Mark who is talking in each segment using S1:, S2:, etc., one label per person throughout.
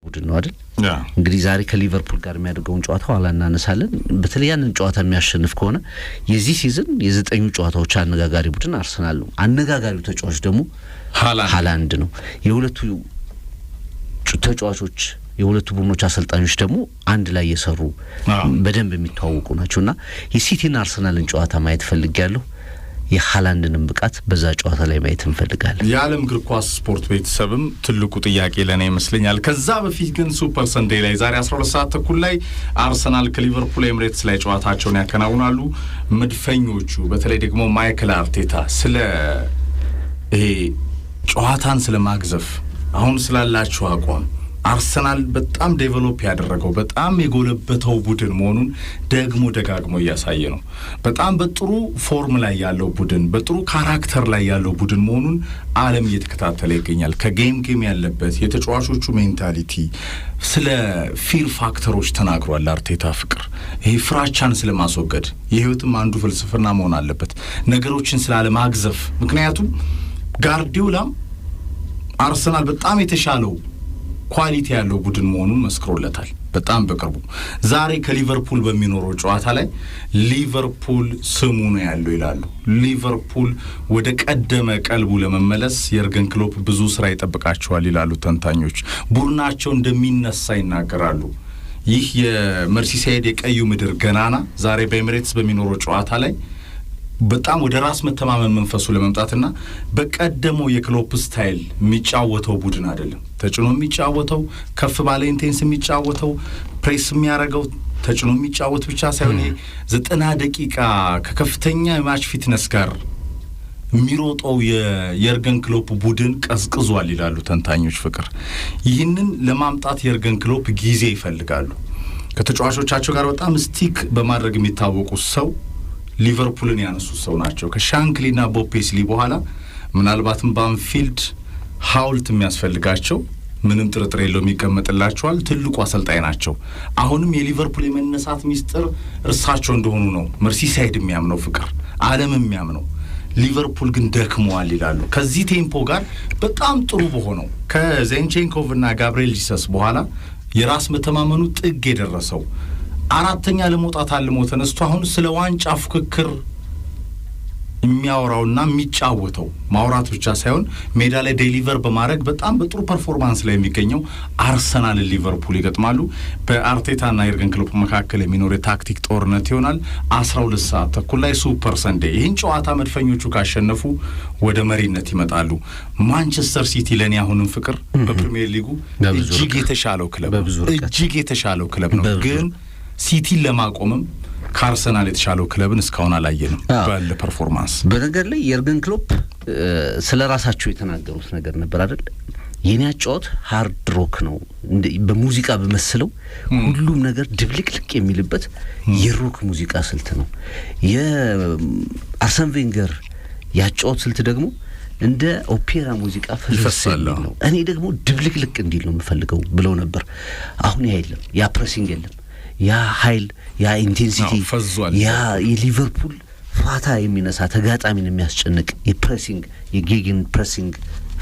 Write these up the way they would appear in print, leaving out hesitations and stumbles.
S1: ቡድን ነው አይደል እንግዲህ ዛሬ ከሊቨርፑል ጋር የሚያደርገውን ጨዋታ ኋላ እናነሳለን በተለያንን ጨዋታ የሚያሸንፍ ከሆነ የዚህ ሲዝን የዘጠኙ ጨዋታዎች አነጋጋሪ ቡድን አርሰናል ነው አነጋጋሪው ተጫዋች ደግሞ ሃላንድ ነው የሁለቱ ተጫዋቾች የሁለቱ ቡድኖች አሰልጣኞች ደግሞ አንድ ላይ የሰሩ በደንብ የሚተዋወቁ ናቸውና የሲቲና አርሰናልን ጨዋታ ማየት ፈልጋለሁ የሃላንድንም ብቃት በዛ ጨዋታ ላይ ማየት እንፈልጋለን
S2: የዓለም እግር ኳስ ስፖርት ቤተሰብም ትልቁ ጥያቄ ለኔ ይመስለኛል ከዛ በፊት ግን ሱፐር ሰንዴ ላይ ዛሬ 12 ሰዓት ተኩል ላይ አርሰናል ከሊቨርፑል ኤምሬትስ ላይ ጨዋታቸውን ያከናውናሉ መድፈኞቹ በተለይ ደግሞ ማይክል አርቴታ ስለ ይሄ ጨዋታን ስለማግዘፍ አሁን ስላላችሁ አቋም አርሰናል በጣም ዴቨሎፕ ያደረገው በጣም የጎለበተው ቡድን መሆኑን ደግሞ ደጋግሞ ያሳየ ነው በጣም በጥሩ ፎርም ላይ ያለው ቡድን በጥሩ ካራክተር ላይ ያለው ቡድን መሆኑን ዓለም እየተከታተለ ይገኛል ከጌም ያለበት የተጫዋቾቹ ሜንታሊቲ ስለ ፊር ፋክተሮች ተናግሯል አርቴታ ፍቅር ይሄ ፍራቻን ስለማስወገድ የህይወትም አንዱ ፍልስፍና መሆን አለበት ነገሮችን ስላለማግዘፍ ምክንያቱም ጋርዲዮላም አርሰናል በጣም የተሻለው ኳሊቲ ያለው ቡድን መሆኑን መስክሮለታል በጣም በቅርቡ ዛሬ ከሊቨርፑል በሚኖረው ጨዋታ ላይ ሊቨርፑል ስሙ ነው ያለው ይላሉ ሊቨርፑል ወደ ቀደመ ቀልቡ ለመመለስ የርገን ክሎፕ ብዙ ስራ ይጠብቃቸዋል ይላሉ ተንታኞች ቡድናቸው እንደሚነሳ ይናገራሉ ይህ የመርሲሳይድ የቀዩ ምድር ገናና ዛሬ በኤሚሬትስ በሚኖረው ጨዋታ ላይ በጣም ወደ ራስ መተማመን መንፈሱ ለመምጣትና በቀደመው የክሎፕ ስታይል የሚጫወተው ቡድን አይደለም ተጭኖ የሚጫወተው ከፍ ባለ ኢንቴንስ የሚጫወተው ፕሬስ የሚያረጋው ተጭኖ የሚጫወት ብቻ ሳይሆን 90 ደቂቃ ከከፍተኛ ማች ፊትነስ ጋር የሚሮጠው የርገን ክሎፕ ቡድን ቀዝቅዟል ይላሉ ተንታኞች ፍቅር ይህንን ለማምጣት የርገን ክሎፕ ጊዜ ይፈልጋሉ ከተጫዋቾቻቸው ጋር በጣም ስቲክ በማድረግ የሚታወቁ ሰው ሊቨርፑልን ያነሱ ሰው ናቸው ከሻንክሊና ቦፔስሊ በኋላ ምናልባትም ባንፊልድ ሃውልት የሚያስፈልጋቸው ምንም ጥርጥር የለው የሚቀመጥላቸዋል ትልቁ አሰልጣኝ ናቸው አሁንም የሊቨርፑል የመነሳት ሚስጥር እርሳቸው እንደሆኑ ነው መርሲሳይድ የሚያምነው ፍቅር ዓለም የሚያምነው ሊቨርፑል ግን ደክመዋል ይላሉ ከዚህ ቴምፖ ጋር በጣም ጥሩ በሆነው ከዜንቼንኮቭና ጋብሪኤል ጂሰስ በኋላ የራስ መተማመኑ ጥግ የደረሰው አራተኛ ለመውጣት አልሞ ተነስቶ አሁን ስለ ዋንጫ ፍክክር የሚያወራውና የሚጫወተው ማውራት ብቻ ሳይሆን ሜዳ ላይ ዴሊቨር በማድረግ በጣም በጥሩ ፐርፎርማንስ ላይ የሚገኘው አርሰናል ሊቨርፑል ይገጥማሉ በአርቴታና የርገን ክሎፕ መካከል የሚኖር የታክቲክ ጦርነት ይሆናል 12 ሰዓት ተኩል ላይ ሱፐር ሰንዴ ይህን ጨዋታ መድፈኞቹ ካሸነፉ ወደ መሪነት ይመጣሉ ማንቸስተር ሲቲ ለኔ አሁንም ፍቅር በፕሪሚየር ሊጉ እጅግ የተሻለው ክለብ ነው ግን ሲቲን ለማቆምም ካርሰናል የተሻለው ክለብን እስካሁን አላየንም ባለ ፐርፎርማንስ
S1: በነገር ላይ የርገን ክሎፕ ስለራሳቸው የተናገሩት ነገር ነበር አይደል የኔ አጫውት ሃርድ ሮክ ነው በሙዚቃ በመሰለው ሁሉም ነገር ድብልቅልቅ የሚልበት የሮክ ሙዚቃ ስልት ነው የአርሰን ቬንገር ያጫውት ስልት ደግሞ እንደ ኦፔራ ሙዚቃ ፈሰሰል ነው እኔ ደግሞ ድብልቅልቅ እንዲል ነው የምፈልገው ብለው ነበር አሁን ያይለም ያ ፕሬሲንግ የለም ያ ኃይል ያ ኢንቴንሲቲ ያ የሊቨርፑል ፋታ የሚነሳ ተጋጣሚን የሚያስጨንቅ የፕሬሲንግ የጌጊን ፕሬሲንግ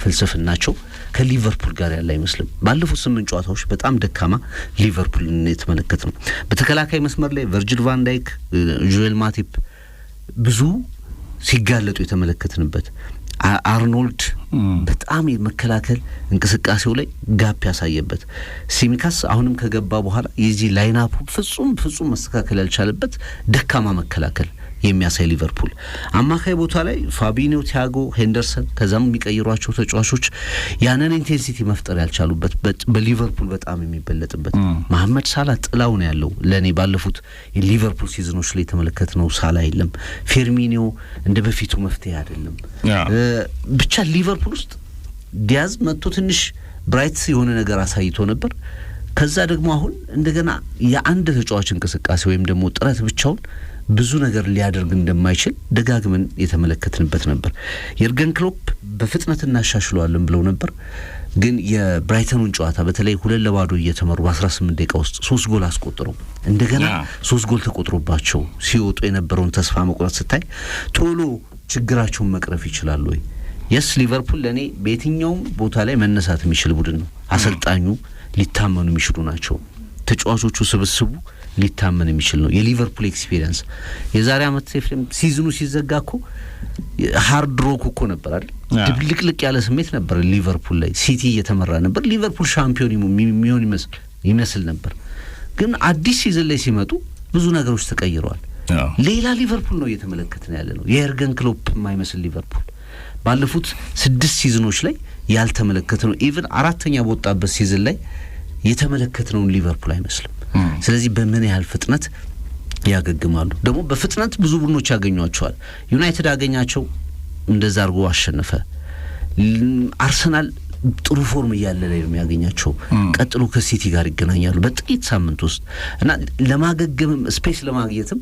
S1: ፍልስፍናቸው ከሊቨርፑል ጋር ያለ አይመስልም ባለፉት 8 ጨዋታዎች በጣም ደካማ ሊቨርፑልን የተመለከተው በተከላካይ መስመር ላይ ቨርጂል ቫን ዳይክ ጆኤል ማቲፕ ብዙ ሲጋለጡ የተመለከትንበት አርኖልድ በጣም የመከላከል እንቅስቃሴው ላይ ጋፕ ያሳየበት ሲሚካስ አሁንም ከገባ በኋላ የዚህ ላይናፑ ፍጹም መስተካከል ያልቻለበት ደካማ መከላከል የሚያሳይ ሊቨርፑል አማካይ ቦታ ላይ ፋቢኒዮ ቲያጎ ሄንደርሰን ከዛም የሚቀይሯቸው ተጫዋቾች ያንን ኢንቴንሲቲ መፍጠር ያልቻሉበት በሊቨርፑል በጣም የሚበለጥበት መሐመድ ሳላ ጥላው ነው ያለው ለኔ ባለፉት የሊቨርፑል ሲዝኖች ላይ ተመለከተነው ሳላ የለም ፌርሚኒዮ እንደ በፊቱ መፍትሄ አይደለም ብቻ ሊቨርፑል ውስጥ ዲያዝ መጥቶ ትንሽ ብራይት የሆነ ነገር አሳይቶ ነበር ከዛ ደግሞ አሁን እንደገና የአንድ ተጫዋች እንቅስቃሴ ወይም ደግሞ ጥረት ብቻውን ብዙ ነገር ሊያደርግ እንደማይችል ደጋግመን የተመለከትንበት ነበር የርገን ክሎፕ በፍጥነት እናሻሽለዋለን ብለው ነበር ግን የብራይተኑን ጨዋታ በተለይ 2-2 እየተመሩ በ18 ደቂቃ ውስጥ 3 ጎል አስቆጥረው እንደገና 3 ጎል ተቆጥሮባቸው ሲወጡ የነበረውን ተስፋ መቁረጥ ስታይ ቶሎ ችግራቸውን መቅረፍ ይችላል ወይ የስ ሊቨርፑል ለኔ በየትኛው ቦታ ላይ መነሳት የሚችል ቡድን ነው አሰልጣኙ ሊታመኑ የሚችሉ ናቸው። ተጫዋቾቹ ስብስቡ ሊታመን የሚችል ነው። የሊቨርፑል ኤክስፒሪየንስ የዛሬ አመት ኤፍሬም ሲዝኑ ሲዘጋኮ ሃርድ ሮክ እኮ ነበር አይደል? ድብልቅልቅ ያለ ስሜት ነበር ሊቨርፑል ላይ። ሲቲ እየተመራ ነበር። ሊቨርፑል ሻምፒዮን የሚሆን ይመስል ነበር። ግን አዲስ ሲዝን ላይ ሲመጡ ብዙ ነገሮች ተቀይረዋል። ሌላ ሊቨርፑል ነው እየተመለከትን ያለ ነው። የኤርገን ክሎፕ የማይመስል ሊቨርፑል ባለፉት 6 ሲዝኖች ላይ ያልተመለከትነው ኢቭን አራተኛ በወጣበት ሲዝን ላይ የተመለከትነውን ሊቨርፑል አይመስልም። ስለዚህ በምን ያህል ፍጥነት ያገግማሉ? ደግሞ በፍጥነት ብዙ ቡድኖች ያገኟቸዋል። ዩናይትድ አገኛቸው፣ እንደዛ አድርጎ አሸነፈ። አርሰናል ጥሩ ፎርም እያለ ላይ ነው የሚያገኛቸው። ቀጥሎ ከሲቲ ጋር ይገናኛሉ በጥቂት ሳምንት ውስጥ እና ለማገገምም ስፔስ ለማግኘትም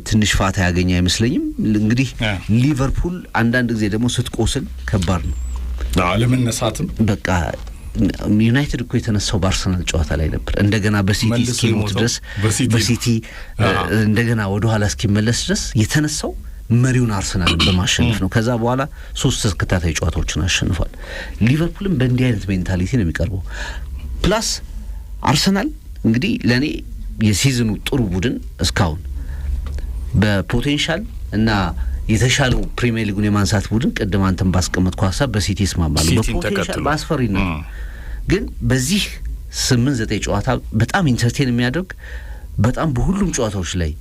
S1: ትንሽ ፋታ ያገኘ አይመስለኝም። እንግዲህ ሊቨርፑል አንዳንድ ጊዜ ደግሞ ስትቆስል ከባድ ነው
S2: ለመነሳትም።
S1: በቃ ዩናይትድ እኮ የተነሳው በአርሰናል ጨዋታ ላይ ነበር። እንደገና በሲቲ እስኪሞት ድረስ በሲቲ እንደገና ወደ ኋላ እስኪመለስ ድረስ የተነሳው መሪውን አርሰናልን በማሸነፍ ነው። ከዛ በኋላ 3 ተከታታይ ጨዋታዎችን አሸንፏል። ሊቨርፑልም በእንዲህ አይነት ሜንታሊቲ ነው የሚቀርበው። ፕላስ አርሰናል እንግዲህ ለኔ የሲዝኑ ጥሩ ቡድን እስካሁን በፖቴንሻል እና የተሻለው ፕሪሚየር ሊጉን የማንሳት ቡድን ቅድም አንተም ባስቀመጥኩ ሐሳብ በሲቲ ይስማማሉ። በፖቴንሻል ባስፈሪ ነው። ግን በዚህ 8-9 ጨዋታ በጣም ኢንተርቴን የሚያደርግ በጣም በሁሉም ጨዋታዎች ላይ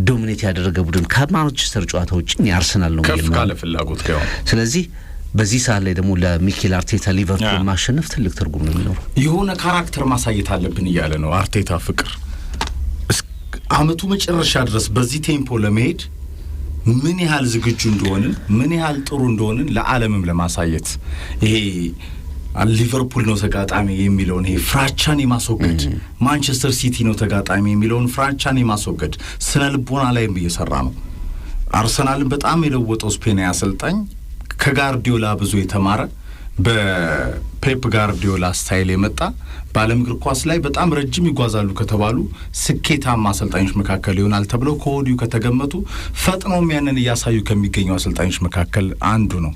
S1: ዶሚኔት ያደረገ ቡድን ከማንቸስተር ጨዋታ ውጪ የአርሰናል ነው
S2: ከፍ ካለ ፍላጎት ጋር።
S1: ስለዚህ በዚህ ሰዓት ላይ ደግሞ ለሚኬል አርቴታ ሊቨርፑል ማሸነፍ ትልቅ ትርጉም ነው የሚኖረው።
S2: የሆነ ካራክተር ማሳየት አለብን እያለ ነው አርቴታ። ፍቅር አመቱ መጨረሻ ድረስ በዚህ ቴምፖ ለመሄድ ምን ያህል ዝግጁ እንደሆንን ምን ያህል ጥሩ እንደሆንን ለዓለምም ለማሳየት ይሄ ሊቨርፑል ነው ተጋጣሚ የሚለውን ይሄ ፍራቻን የማስወገድ ማንቸስተር ሲቲ ነው ተጋጣሚ የሚለውን ፍራቻን የማስወገድ ስነ ልቦና ላይም እየሰራ ነው። አርሰናልን በጣም የለወጠው ስፔናዊ አሰልጣኝ ከጋርዲዮላ ብዙ የተማረ በፔፕ ጋርዲዮላ ስታይል የመጣ በዓለም እግር ኳስ ላይ በጣም ረጅም ይጓዛሉ ከተባሉ ስኬታማ አሰልጣኞች መካከል ይሆናል ተብለው ከወዲሁ ከተገመቱ ፈጥኖም ያንን እያሳዩ ከሚገኙ አሰልጣኞች መካከል አንዱ ነው።